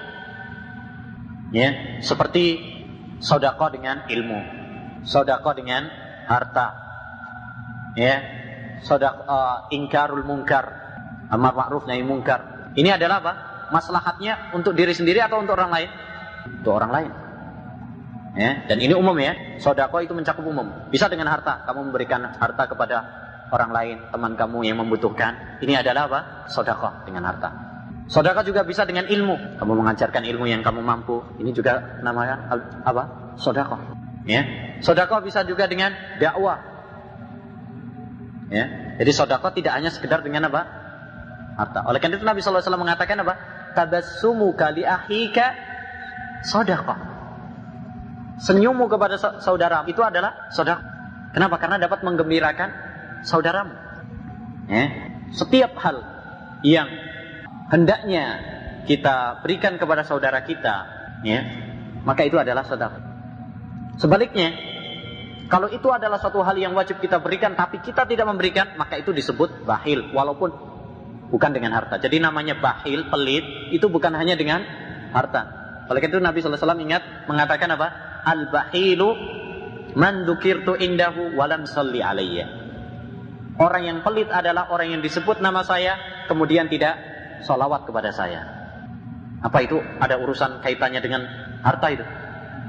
Ya, seperti sedekah dengan ilmu, sedekah dengan harta. Ya, sedekah ingkarul munkar, amar ma'ruf nahi munkar. Ini adalah apa? Maslahatnya untuk diri sendiri atau untuk orang lain? Untuk orang lain. Ya, dan ini umum ya. Sedekah itu mencakup umum. Bisa dengan harta, kamu memberikan harta kepada orang lain, teman kamu yang membutuhkan. Ini adalah apa? Sedekah dengan harta. Sedekah juga bisa dengan ilmu. Kamu mengajarkan ilmu yang kamu mampu. Ini juga namanya apa? Sedekah. Ya. Sedekah bisa juga dengan dakwah. Ya. Jadi sedekah tidak hanya sekedar dengan apa? Harta. Oleh karena itu Nabi sallallahu alaihi wasallam mengatakan apa? Tabassumuka li akhika sedekah. Senyummu kepada saudara itu adalah sedekah. Kenapa? Karena dapat menggembirakan saudaramu. Ya. Setiap hal yang hendaknya kita berikan kepada saudara kita, ya, maka itu adalah sedekah. Sebaliknya, kalau itu adalah suatu hal yang wajib kita berikan, tapi kita tidak memberikan, maka itu disebut bakhil, walaupun bukan dengan harta. Jadi namanya bakhil, pelit, itu bukan hanya dengan harta. Oleh karena itu Nabi sallallahu alaihi wasallam ingat mengatakan apa? Al-bakhilu man dzukirtu indahu wa lam shalli alayya. Orang yang pelit adalah orang yang disebut nama saya kemudian tidak sholawat kepada saya. Apa itu? Ada urusan kaitannya dengan harta itu?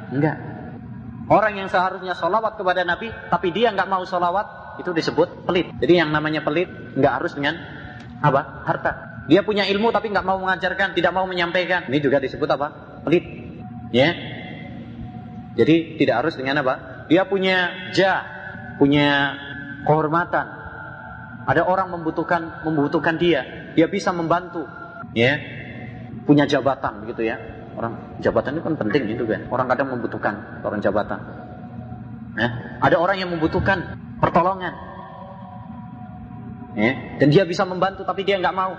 Enggak. Orang yang seharusnya sholawat kepada Nabi tapi dia enggak mau sholawat, itu disebut pelit. Jadi yang namanya pelit enggak harus dengan apa? Harta. Dia punya ilmu tapi enggak mau mengajarkan, tidak mau menyampaikan. Ini juga disebut apa? Pelit. Ya. Jadi tidak harus dengan apa? Dia punya jah, punya kehormatan. Ada orang membutuhkan dia bisa membantu. Ya. Punya jabatan begitu ya. Orang jabatan itu kan penting gitu kan. Orang kadang membutuhkan orang jabatan. Ya. Ada orang yang membutuhkan pertolongan. Ya. Dan dia bisa membantu tapi dia enggak mau.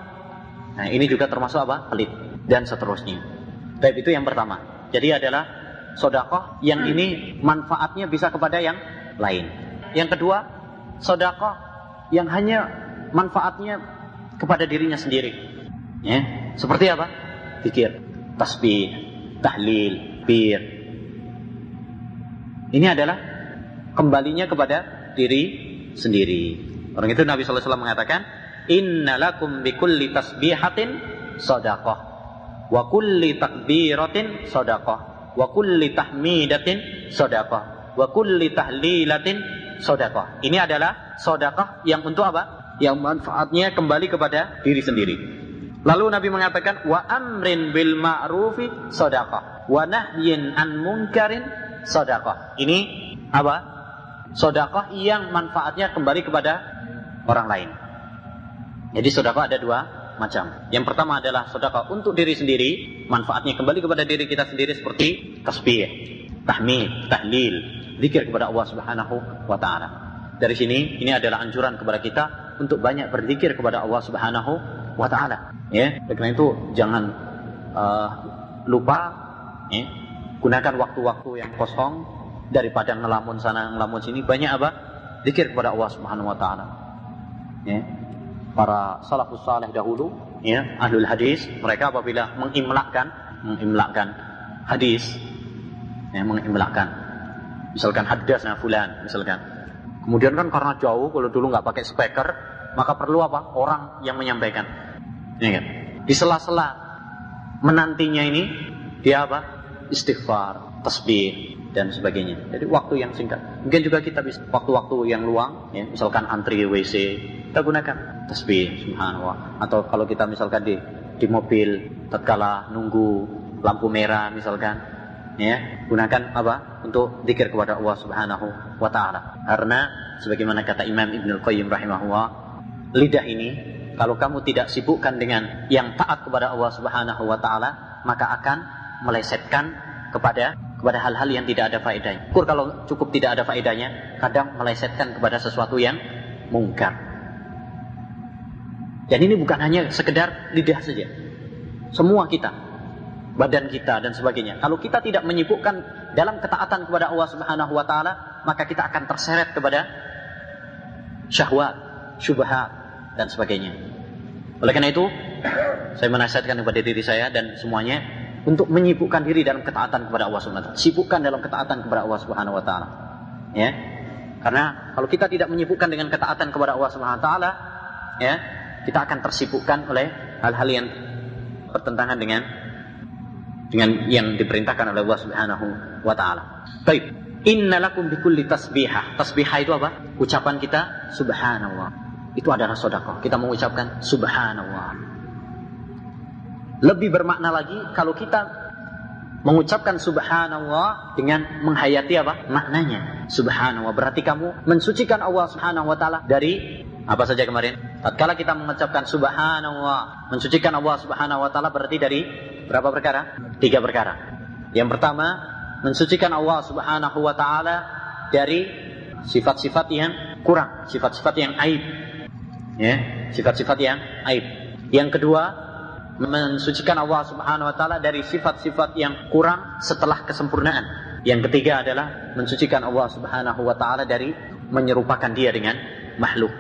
Nah, ini juga termasuk apa? Pelit dan seterusnya. Baik, itu yang pertama. Jadi adalah sedekah yang ini manfaatnya bisa kepada yang lain. Yang kedua, sedekah yang hanya manfaatnya kepada dirinya sendiri. Ya, seperti apa? Zikir, tasbih, tahlil, bir. Ini adalah kembalinya kepada diri sendiri. Orang itu Nabi sallallahu alaihi wasallam mengatakan, innalakum bikulli tasbihatin sedekah wa kulli takbiratin sedekah wa kulli tahmidatin sedekah wa kulli tahlilatin sedekah. Ini adalah sedekah yang untuk apa? Yang manfaatnya kembali kepada diri sendiri. Lalu Nabi mengatakan wa amrin bil ma'rufi sedekah wa nahyin an munkarin sedekah. Ini apa? Sedekah yang manfaatnya kembali kepada orang lain. Jadi sedekah ada dua macam. Yang pertama adalah sedekah untuk diri sendiri, manfaatnya kembali kepada diri kita sendiri seperti tasbih, tahmid, tahlil, zikir kepada Allah Subhanahu wa taala. Dari sini ini adalah anjuran kepada kita untuk banyak berzikir kepada Allah Subhanahu wa taala. Ya, karena itu jangan lupa ya, gunakan waktu-waktu yang kosong daripada ngelamun sana ngelamun sini. Banyak apa? zikir kepada Allah Subhanahu wa taala. Ya. Para salafus saleh dahulu, ya, ahlul hadis, mereka apabila mengimlakkan hadis, ya, mengimlakkan. Misalkan haddatsna fulan, misalkan. Kemudian kan karena jauh, kalau dulu nggak pakai speaker, maka perlu apa? Orang yang menyampaikan. Ya kan? Di sela-sela menantinya ini, dia apa? Istighfar, tasbih, dan sebagainya. Jadi waktu yang singkat. Mungkin juga kita bisa waktu-waktu yang luang, ya, misalkan antri WC, kita gunakan tasbih, subhanallah. Atau kalau kita misalkan di mobil, tatkala nunggu lampu merah, misalkan, ya, gunakan apa? Untuk zikir kepada Allah Subhanahu wa taala. Karena sebagaimana kata Imam Ibnul Qayyim rahimahullah, lidah ini kalau kamu tidak sibukkan dengan yang taat kepada Allah Subhanahu wa taala, maka akan melesetkan kepada hal-hal yang tidak ada faedahnya. Kalau cukup tidak ada faedahnya, kadang melesetkan kepada sesuatu yang mungkar. Dan ini bukan hanya sekedar lidah saja. Semua kita, badan kita dan sebagainya. Kalau kita tidak menyibukkan dalam ketaatan kepada Allah Subhanahu wa taala, maka kita akan terseret kepada syahwat, syubhat dan sebagainya. Oleh karena itu, saya menasihatkan kepada diri saya dan semuanya untuk menyibukkan diri dalam ketaatan kepada Allah Subhanahu wa taala. Sibukkan dalam ketaatan kepada Allah Subhanahu wa taala. Ya. Karena kalau kita tidak menyibukkan dengan ketaatan kepada Allah Subhanahu wa taala, ya, kita akan tersibukkan oleh hal-hal yang bertentangan dengan yang diperintahkan oleh Allah Subhanahu wa taala. Baik. Innalakum bikulli tasbihah. Tasbihah itu apa? Ucapan kita subhanallah. Itu adalah sedekah. Kita mengucapkan subhanallah. Lebih bermakna lagi kalau kita mengucapkan subhanallah dengan menghayati apa? Maknanya. Subhanallah berarti kamu mensucikan Allah Subhanahu wa taala dari apa saja kemarin? Tatkala kita mengucapkan subhanallah, mensucikan Allah Subhanahu wa taala berarti dari berapa perkara? 3 perkara. Yang pertama, mensucikan Allah Subhanahu wa taala dari sifat-sifat yang kurang, sifat-sifat yang aib. Ya, sifat-sifat yang aib. Yang kedua, mensucikan Allah Subhanahu wa taala dari sifat-sifat yang kurang setelah kesempurnaan. Yang ketiga adalah mensucikan Allah Subhanahu wa taala dari menyerupakan dia dengan makhluk.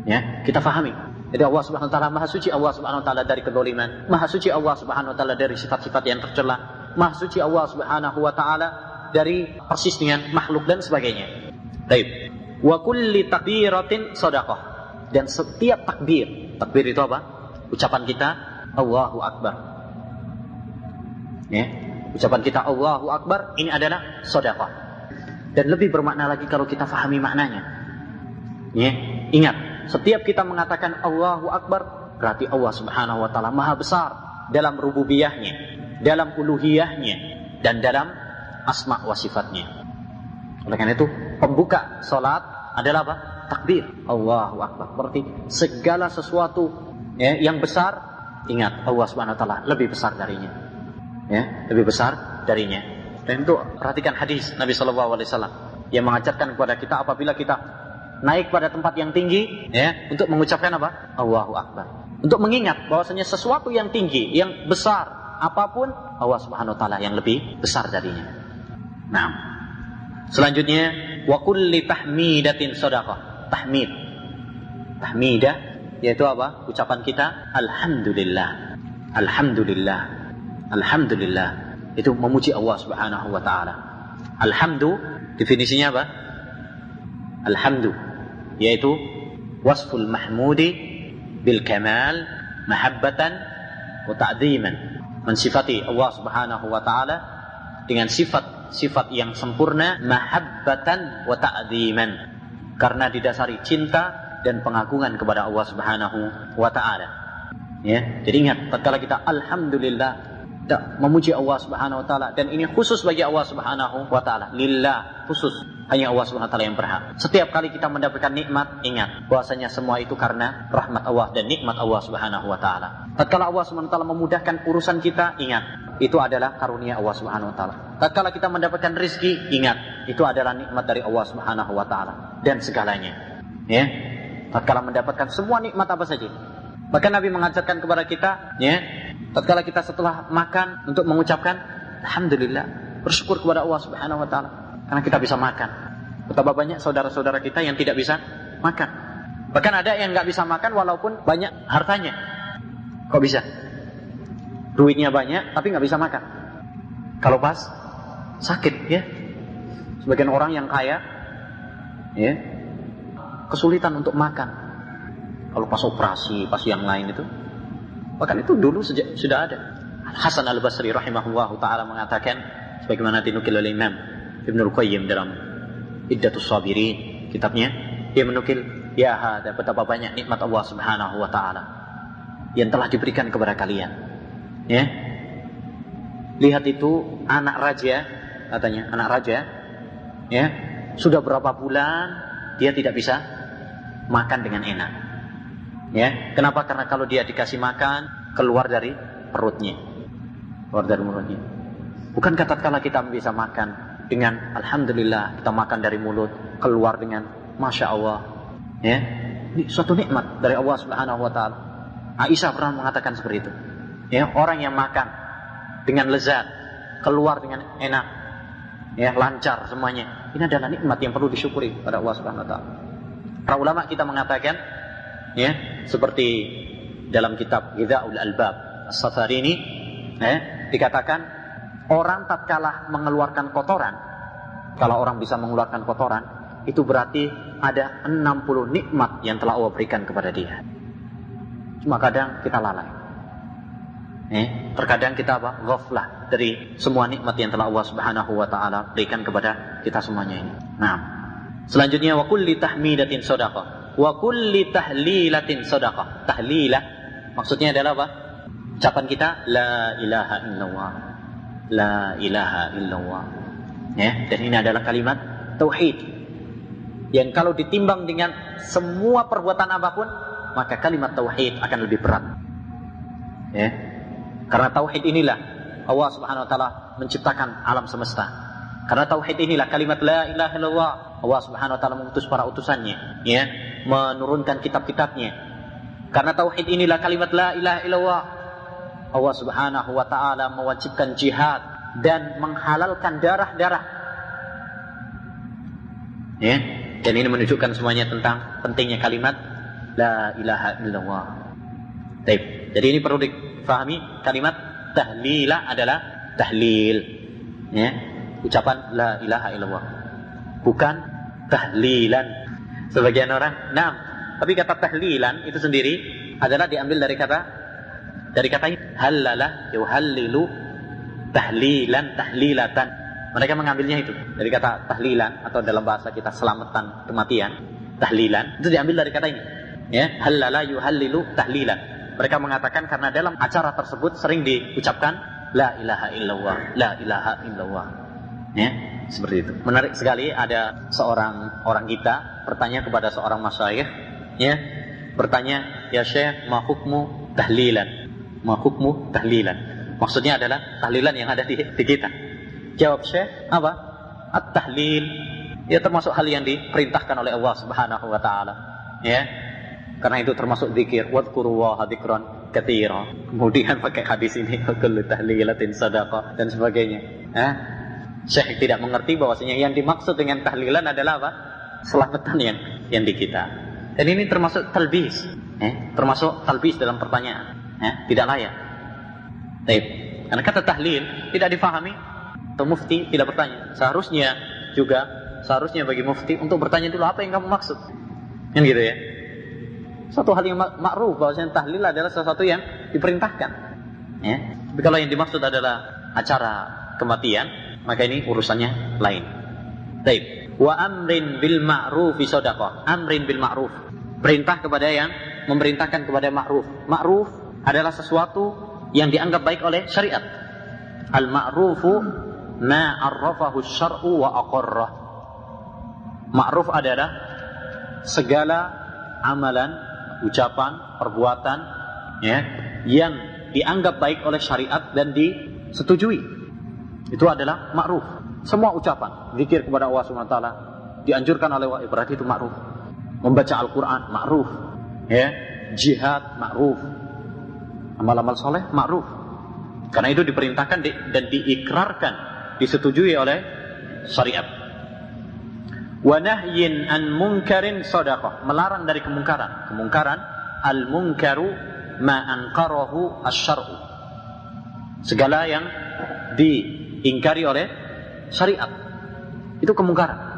Ya, kita fahami. Jadi Allah Subhanahu wa taala Maha suci, Allah Subhanahu wa taala dari kedoliman, Maha suci Allah Subhanahu wa taala dari sifat-sifat yang tercela, Maha suci Allah Subhanahu wa taala dari persis dengan makhluk dan sebagainya. Baik. Wa kulli takbiratin shadaqah. Dan setiap takbir itu apa? Ucapan kita Allahu Akbar. Ya, ucapan kita Allahu Akbar ini adalah sedekah. Dan lebih bermakna lagi kalau kita fahami maknanya. Ya, ingat, setiap kita mengatakan Allahu Akbar berarti Allah Subhanahu wa taala Maha besar dalam rububiyahnya, dalam uluhiyahnya dan dalam asma wa sifatnya. Oleh karena itu, pembuka salat adalah apa? Takbir. Allahu Akbar. Berarti segala sesuatu, ya, yang besar, ingat Allah Subhanahu wa taala lebih besar darinya. Ya, lebih besar darinya. Dan itu perhatikan hadis Nabi sallallahu alaihi wasallam yang mengajarkan kepada kita apabila kita naik pada tempat yang tinggi, ya, untuk mengucapkan apa? Allahu Akbar. Untuk mengingat bahwasanya sesuatu yang tinggi, yang besar, apapun Allah Subhanahu wa taala yang lebih besar darinya. Nah, selanjutnya wa kulli tahmidatin shadaqah. Tahmidah yaitu apa? Ucapan kita alhamdulillah. Alhamdulillah. Alhamdulillah. Itu memuji Allah Subhanahu wa taala. Alhamdu definisinya apa? Alhamdu yaitu wasful mahmudi bil kamal mahabbatan wa ta'dhiman. Mensifati Allah Subhanahu wa taala dengan sifat yang sempurna, mahabbatan wa ta'dhiman. Karena didasari cinta dan pengagungan kepada Allah Subhanahu wa taala. Ya, jadi ingat tatkala kita alhamdulillah memuji Allah Subhanahu wa taala, dan ini khusus bagi Allah Subhanahu wa taala. Lillah, khusus hanya Allah Subhanahu wa taala yang berhak. Setiap kali kita mendapatkan nikmat, ingat bahwasanya semua itu karena rahmat Allah dan nikmat Allah Subhanahu wa taala. Tatkala Allah Subhanahu wa taala memudahkan urusan kita, ingat itu adalah karunia Allah Subhanahu wa taala. Tatkala kita mendapatkan rezeki, ingat itu adalah nikmat dari Allah Subhanahu wa taala dan segalanya. Ya. Tatkala mendapatkan semua nikmat apa saja. Maka Nabi mengajarkan kepada kita, ya, tatkala kita setelah makan untuk mengucapkan alhamdulillah, bersyukur kepada Allah Subhanahu wa taala karena kita bisa makan. Betapa banyak saudara-saudara kita yang tidak bisa makan. Bahkan ada yang nggak bisa makan walaupun banyak hartanya. Kok bisa? Duitnya banyak tapi nggak bisa makan. Kalau pas sakit ya. Sebagian orang yang kaya ya kesulitan untuk makan. Kalau pas operasi, pas yang lain itu. Bahkan itu dulu sudah ada. Hasan Al-Basri rahimahullah ta'ala mengatakan, sebagaimana dinukil oleh Imam Ibnul Qayyim dalam Iddatus Sabirin kitabnya, dia menukil, ya hada, betapa banyak nikmat Allah subhanahu wa ta'ala yang telah diberikan kepada kalian. Ya, lihat itu anak raja, katanya anak raja, ya sudah berapa bulan dia tidak bisa makan dengan enak. Ya, kenapa? Karena kalau dia dikasih makan keluar dari perutnya, Bukan tatkala kita bisa makan dengan alhamdulillah kita makan dari mulut keluar dengan masya Allah. Ya, ini suatu nikmat dari Allah Subhanahu Wa Taala. Aisyah pernah mengatakan seperti itu. Ya, orang yang makan dengan lezat keluar dengan enak, ya lancar semuanya. Ini adalah nikmat yang perlu disyukuri pada Allah Subhanahu Wa Taala. Para ulama kita mengatakan, ya seperti dalam kitab Ghidha'ul Albab As-Safarini, dikatakan orang tatkala mengeluarkan kotoran, kalau orang bisa mengeluarkan kotoran, itu berarti ada 60 nikmat yang telah Allah berikan kepada dia. Cuma kadang kita lalai. Terkadang kita ghaflah dari semua nikmat yang telah Allah Subhanahu wa taala berikan kepada kita semuanya ini. Nah, selanjutnya wa kulli tahmidatin shadaqah wa kulli tahlilatin shadaqah. Tahlilah maksudnya adalah apa? Ucapan kita la ilaha illallah. La ilaha illallah. Ya, dan ini adalah kalimat tauhid. Yang kalau ditimbang dengan semua perbuatan apapun, maka kalimat tauhid akan lebih berat. Ya. Karena tauhid inilah Allah Subhanahu wa taala menciptakan alam semesta. Karena tauhid inilah kalimat la ilaha illallah, Allah Subhanahu wa taala mengutus para utusannya, ya, menurunkan kitab-kitabnya. Karena tauhid inilah kalimat la ilaha illallah, Allah Subhanahu wa taala mewajibkan jihad dan menghalalkan darah-darah. Ya, dan ini menunjukkan semuanya tentang pentingnya kalimat la ilaha illallah. Baik. Jadi ini perlu difahami, kalimat tahlilah adalah tahlil, ya, ucapan la ilaha illallah, bukan tahlilan. Sebagian orang, tapi kata tahlilan itu sendiri adalah diambil dari kata ini, halala yuhallilu tahlilan tahlilatan. Mereka mengambilnya itu dari kata tahlilan, atau dalam bahasa kita selamatan kematian, tahlilan itu diambil dari kata ini, ya, halala yuhallilu tahlilan. Mereka mengatakan karena dalam acara tersebut sering diucapkan la ilaha illallah, la ilaha illallah. Ya, seperti itu. Menarik sekali, ada seorang orang kita bertanya kepada seorang masyayikh, ya, bertanya, ya Syekh, ma hukmu tahlilan? Ma hukmu tahlilan? Maksudnya adalah tahlilan yang ada di kita. Jawab Syekh, apa? At-tahlil, ya termasuk hal yang diperintahkan oleh Allah Subhanahu wa taala. Ya. Karena itu termasuk zikir, wadhkurullaha dzikran katsira. Kemudian pakai hadis ini, kullu tahlilatin shadaqah dan sebagainya. Syekh tidak mengerti bahwasanya yang dimaksud dengan tahlilan adalah apa? Selamatan yang di kita. Dan ini termasuk talbis, termasuk talbis dalam pertanyaan, tidak layak. Baik. Karena kata tahlil tidak difahami, atau mufti tidak bertanya. Seharusnya bagi mufti untuk bertanya dulu apa yang kamu maksud. Kan gitu ya. Satu hal yang ma'ruf bahwasanya tahlil adalah sesuatu yang diperintahkan. Ya. Tapi kalau yang dimaksud adalah acara kematian, maka ini urusannya lain. Baik. Wa amrin bil ma'rufi shadaqah. Amrin bil ma'ruf. Perintah kepada yang memerintahkan kepada ma'ruf. Ma'ruf adalah sesuatu yang dianggap baik oleh syariat. Al ma'rufu ma 'arrafahu asy-syar'u wa aqarrah. Ma'ruf adalah segala amalan, ucapan, perbuatan, ya, yang dianggap baik oleh syariat dan disetujui. Itu adalah ma'ruf. Semua ucapan, zikir kepada Allah Subhanahu wa taala dianjurkan oleh Allah, berarti itu ma'ruf. Membaca Al-Qur'an ma'ruf, ya, jihad ma'ruf. Amal-amal soleh ma'ruf. Karena itu diperintahkan dan diikrarkan, disetujui oleh syariat. Wa nahyin an munkarin shadaqah, melarang dari kemungkaran. Kemungkaran, al-munkaru ma anqarahu asy-syar'u. Segala yang diingkari oleh syariat itu kemungkaran.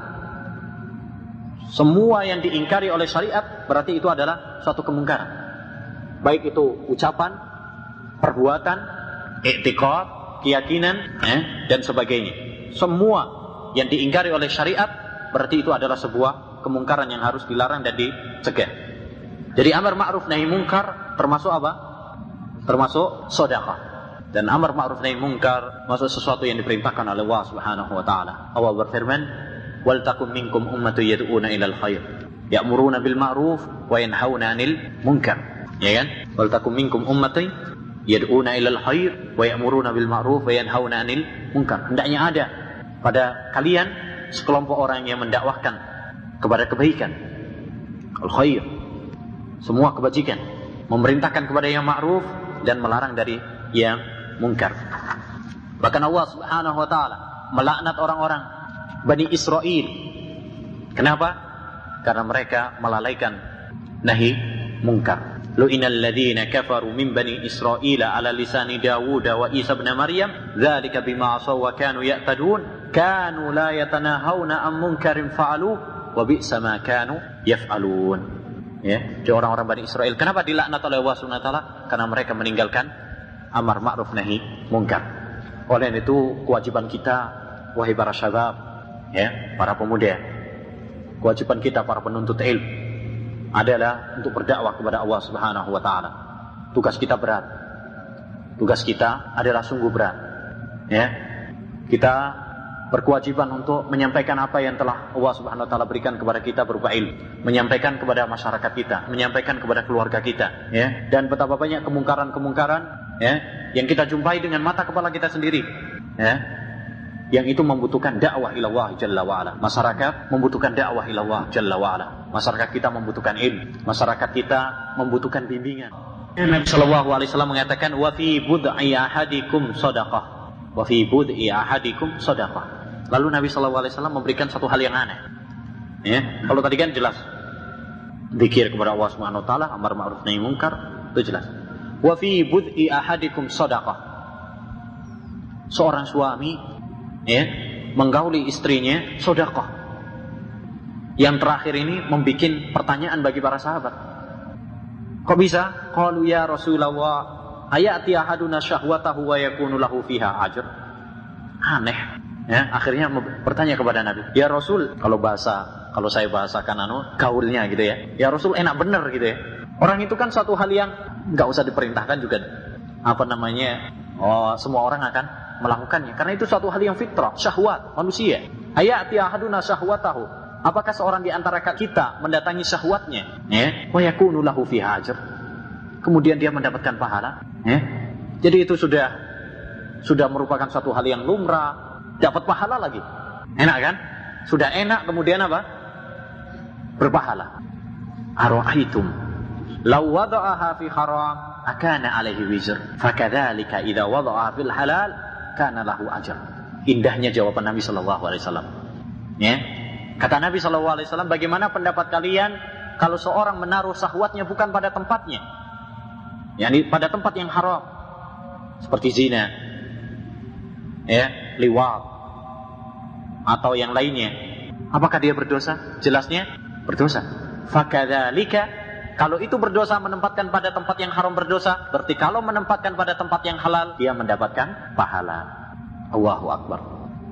Semua yang diingkari oleh syariat berarti itu adalah suatu kemungkaran. Baik itu ucapan, perbuatan, i'tiqad, keyakinan, dan sebagainya. Semua yang diingkari oleh syariat berarti itu adalah sebuah kemungkaran yang harus dilarang dan dicegah. Jadi amar ma'ruf nahi munkar termasuk apa? Termasuk sedekah. Dan amar ma'ruf nahi munkar masuk sesuatu yang diperintahkan oleh Allah Subhanahu wa taala. Allah berfirman, "Wal takum minkum ummatun yad'una ilal khair, ya'muruna bil ma'ruf wa yanhauna 'anil munkar." Ya kan? "Wal takum minkum ummatun yad'una ilal khair wa ya'muruna bil ma'ruf wa yanhauna 'anil munkar." Hendaknya ada pada kalian sekelompok orang yang mendakwahkan kepada kebaikan, al-khair, semua kebajikan, memerintahkan kepada yang ma'ruf dan melarang dari yang munkar. Bahkan Allah Subhanahu wa taala melaknat orang-orang Bani Israel. Kenapa? Karena mereka melalaikan nahi munkar. Lu'inal ladzina kafaru min bani Israila ala lisani Dawud wa Isa ibn Maryam dzalika bima asaw wa kanu ya'tadun kanu la yatanahawna am munkarin fa'alu wa bi'sa ma kanu yaf'alun. Ya, jadi orang-orang Bani Israel kenapa dilaknat oleh Allah Subhanahu wa taala? Karena mereka meninggalkan amar ma'ruf nahi munkar. Oleh itu kewajiban kita wahai para syabab, ya, para pemuda, kewajiban kita para penuntut ilmu adalah untuk berdakwah kepada Allah Subhanahu wa taala. Tugas kita berat. Tugas kita adalah sungguh berat. Ya. Kita berkewajiban untuk menyampaikan apa yang telah Allah Subhanahu wa taala berikan kepada kita berupa ilmu, menyampaikan kepada masyarakat kita, menyampaikan kepada keluarga kita, ya. Dan betapa banyak kemungkaran-kemungkaran, ya, yang kita jumpai dengan mata kepala kita sendiri, ya. Yang itu membutuhkan dakwah ilallah jalla wa'ala. Masyarakat membutuhkan dakwah ilallah jalla wa'ala. Masyarakat kita membutuhkan ilmu. Masyarakat kita membutuhkan bimbingan. Nabi sallallahu alaihi wasallam mengatakan, wa fi bud'i ahadikum shadaqah. Wa fi bud'i ahadikum shadaqah. Lalu Nabi sallallahu alaihi wasallam memberikan satu hal yang aneh. Ya, kalau tadi kan jelas zikir kepada Allah Subhanahu wa taala, amar ma'ruf nahi munkar, itu jelas. Wa fi bud'i ahadikum shadaqah. Seorang suami, ya, menggauli istrinya sedekah. Yang terakhir ini membuat pertanyaan bagi para sahabat. Kok bisa? Qalu ya Rasulullah, ayati ahaduna syahwatahu wa yakunu lahu fiha ajr. Aneh, ya, akhirnya bertanya kepada Nabi. Ya Rasul, kalau saya bahasakan gaulnya gitu ya. Ya Rasul, enak bener gitu ya. Orang itu kan suatu hal yang enggak usah diperintahkan juga. Semua orang akan melakukannya karena itu suatu hal yang fitrah, syahwat manusia. Ayati ahaduna syahwatahu, apakah seorang di antara kita mendatangi syahwatnya, ya, wa yakunu lahu fiha ajr, kemudian dia mendapatkan pahala, ya. Jadi itu sudah merupakan suatu hal yang lumrah, dapat pahala lagi. Enak kan? Sudah enak, kemudian apa? Berpahala. Ara'aitum law wada'aha fi haram akana alaihi wizr fakadzalika idza wada'aha fil halal kana lahu ajr. Indahnya jawaban Nabi sallallahu alaihi wasallam. Ya. Kata Nabi sallallahu alaihi wasallam, bagaimana pendapat kalian kalau seorang menaruh syahwatnya bukan pada tempatnya? yakni pada tempat yang haram seperti zina, ya, liwat atau yang lainnya. Apakah dia berdosa? Jelasnya berdosa. Fakadzalika, kalau itu berdosa menempatkan pada tempat yang haram berdosa, berarti kalau menempatkan pada tempat yang halal dia mendapatkan pahala. Allahu Akbar.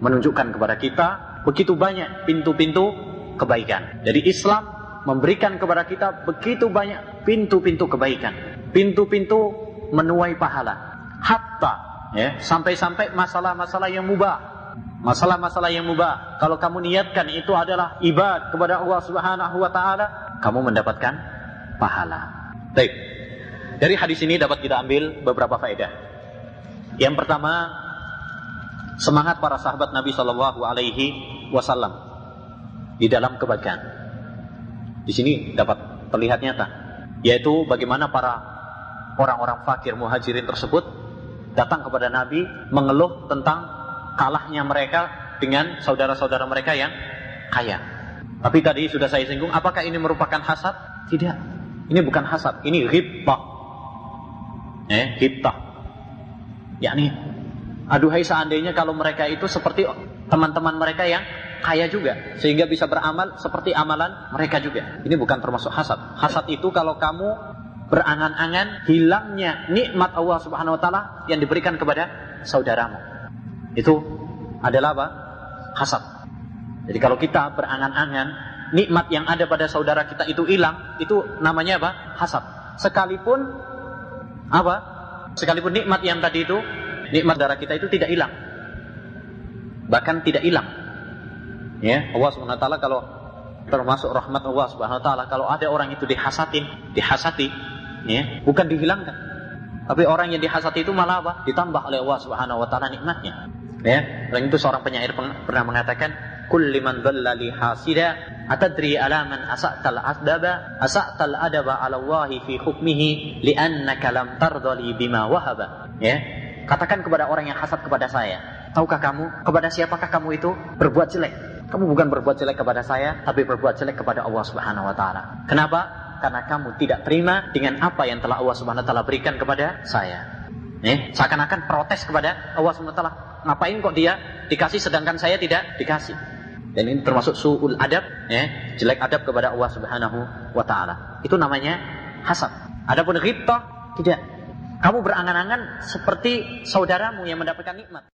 Menunjukkan kepada kita begitu banyak pintu-pintu kebaikan. Jadi Islam memberikan kepada kita begitu banyak pintu-pintu kebaikan, pintu-pintu menuai pahala. Hatta, ya, sampai-sampai masalah-masalah yang mubah. Masalah-masalah yang mubah, kalau kamu niatkan itu adalah ibad kepada Allah Subhanahu wa taala, kamu mendapatkan pahala. Baik. Dari hadis ini dapat kita ambil beberapa faedah. Yang pertama, semangat para sahabat Nabi sallallahu alaihi wasallam di dalam kebaikan. Di sini dapat terlihat nyata, yaitu bagaimana para orang-orang fakir muhajirin tersebut datang kepada Nabi mengeluh tentang kalahnya mereka dengan saudara-saudara mereka yang kaya. Tapi tadi sudah saya singgung, apakah ini merupakan hasad? Tidak. Ini bukan hasad, ini ghibtah. Ghibtah. Yakni, aduhai seandainya kalau mereka itu seperti teman-teman mereka yang kaya juga, sehingga bisa beramal seperti amalan mereka juga. Ini bukan termasuk hasad. Hasad itu kalau kamu berangan-angan hilangnya nikmat Allah Subhanahu wa taala yang diberikan kepada saudaramu. Itu adalah apa? Hasad. Jadi kalau kita berangan-angan nikmat yang ada pada saudara kita itu hilang, itu namanya apa? Hasad. Sekalipun apa? Sekalipun nikmat yang tadi itu, nikmat saudara kita itu tidak hilang. Bahkan tidak hilang. Ya, Allah Subhanahu wa taala kalau termasuk rahmat Allah Subhanahu wa taala, kalau ada orang itu dihasati, ya, bukan dihilangkan. Tapi orang yang dihasati itu malah apa? Ditambah oleh Allah Subhanahu wa taala nikmatnya. Ya, orang itu seorang penyair pernah mengatakan, kulli man dhalla li hasida atadri ala man asa'tal adaba ala Allahi fi hukmihi li'annaka lam tardali bima wahaba. Ya, katakan kepada orang yang hasad kepada saya, tahukah kamu kepada siapakah kamu itu berbuat jelek? Kamu bukan berbuat jelek kepada saya, tapi berbuat jelek kepada Allah Subhanahu wa taala. Kenapa? Karena kamu tidak terima dengan apa yang telah Allah Subhanahu wa taala berikan kepada saya. Seakan-akan protes kepada Allah Subhanahu wa taala. Ngapain kok dia dikasih sedangkan saya tidak dikasih? Dan ini termasuk su'ul adab, jelek adab kepada Allah Subhanahu wa taala. Itu namanya hasad. Adapun ghibtah tidak. Kamu berangan-angan seperti saudaramu yang mendapatkan nikmat.